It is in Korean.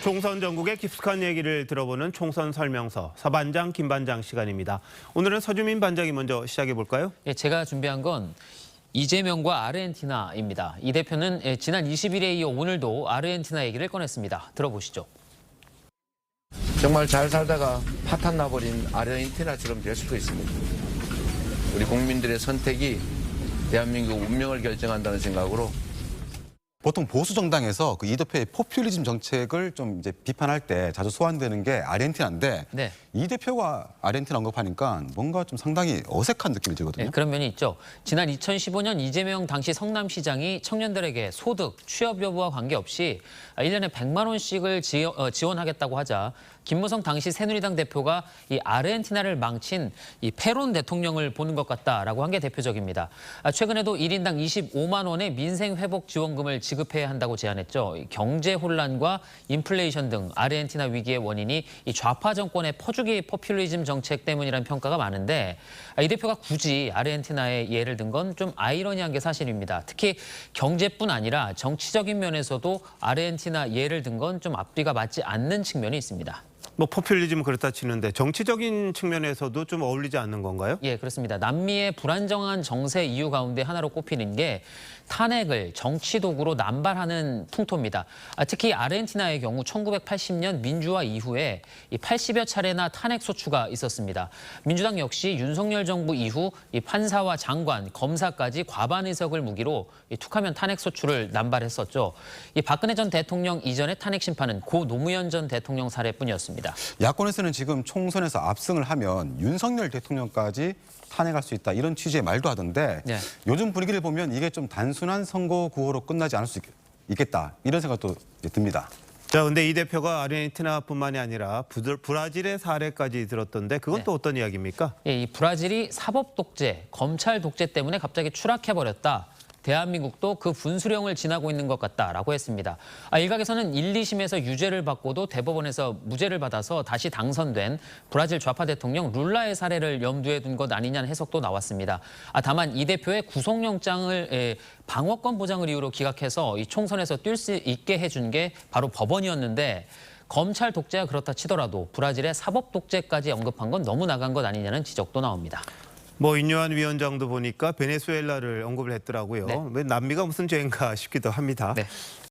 총선 전국의 깊숙한 얘기를 들어보는 총선 설명서 서반장 김반장 시간입니다. 오늘은 서주민 반장이 먼저 시작해 볼까요? 예, 제가 준비한 건 이재명과 아르헨티나입니다. 이 대표는 지난 20일에 이어 오늘도 아르헨티나 얘기를 꺼냈습니다. 들어보시죠. 정말 잘 살다가 파탄 나버린 아르헨티나처럼 될 수도 있습니다. 우리 국민들의 선택이 대한민국 운명을 결정한다는 생각으로 보통 보수 정당에서 이 대표의 포퓰리즘 정책을 좀 이제 비판할 때 자주 소환되는 게 아르헨티나인데 네. 이 대표가 아르헨티나 언급하니까 뭔가 좀 상당히 어색한 느낌이 들거든요. 네, 그런 면이 있죠. 지난 2015년 이재명 당시 성남시장이 청년들에게 소득, 취업 여부와 관계없이 1년에 100만 원씩을 지원하겠다고 하자 김무성 당시 새누리당 대표가 이 아르헨티나를 망친 이 페론 대통령을 보는 것 같다라고 한 게 대표적입니다. 최근에도 1인당 25만 원의 민생 회복 지원금을 지급해야 한다고 제안했죠. 경제 혼란과 인플레이션 등 아르헨티나 위기의 원인이 이 좌파 정권의 퍼주기 포퓰리즘 정책 때문이라는 평가가 많은데 이 대표가 굳이 아르헨티나의 예를 든 건 좀 아이러니한 게 사실입니다. 특히 경제뿐 아니라 정치적인 면에서도 아르헨티나 예를 든 건 좀 앞뒤가 맞지 않는 측면이 있습니다. 뭐 포퓰리즘은 그렇다 치는데 정치적인 측면에서도 좀 어울리지 않는 건가요? 예, 그렇습니다. 남미의 불안정한 정세 이유 가운데 하나로 꼽히는 게 탄핵을 정치 도구로 남발하는 풍토입니다. 특히 아르헨티나의 경우 1980년 민주화 이후에 80여 차례나 탄핵 소추가 있었습니다. 민주당 역시 윤석열 정부 이후 판사와 장관, 검사까지 과반 의석을 무기로 툭하면 탄핵 소추를 남발했었죠. 박근혜 전 대통령 이전의 탄핵 심판은 고 노무현 전 대통령 사례뿐이었습니다. 야권에서는 지금 총선에서 압승을 하면 윤석열 대통령까지 탄핵할 수 있다 이런 취지의 말도 하던데 네. 요즘 분위기를 보면 이게 좀 단순한 선거 구호로 끝나지 않을 수 있겠다 이런 생각도 듭니다. 자, 근데 이 대표가 아르헨티나뿐만이 아니라 브라질의 사례까지 들었던데 그건 또 어떤 이야기입니까? 예, 이 브라질이 사법 독재, 검찰 독재 때문에 갑자기 추락해버렸다. 대한민국도 그 분수령을 지나고 있는 것 같다라고 했습니다. 일각에서는 1, 2심에서 유죄를 받고도 대법원에서 무죄를 받아서 다시 당선된 브라질 좌파 대통령 룰라의 사례를 염두에 둔 것 아니냐는 해석도 나왔습니다. 다만 이 대표의 구속영장을 방어권 보장을 이유로 기각해서 이 총선에서 뛸 수 있게 해준 게 바로 법원이었는데 검찰 독재가 그렇다 치더라도 브라질의 사법 독재까지 언급한 건 너무 나간 것 아니냐는 지적도 나옵니다. 뭐 인요한 위원장도 보니까 베네수엘라를 언급을 했더라고요. 네. 왜 남미가 무슨 죄인가 싶기도 합니다. 네.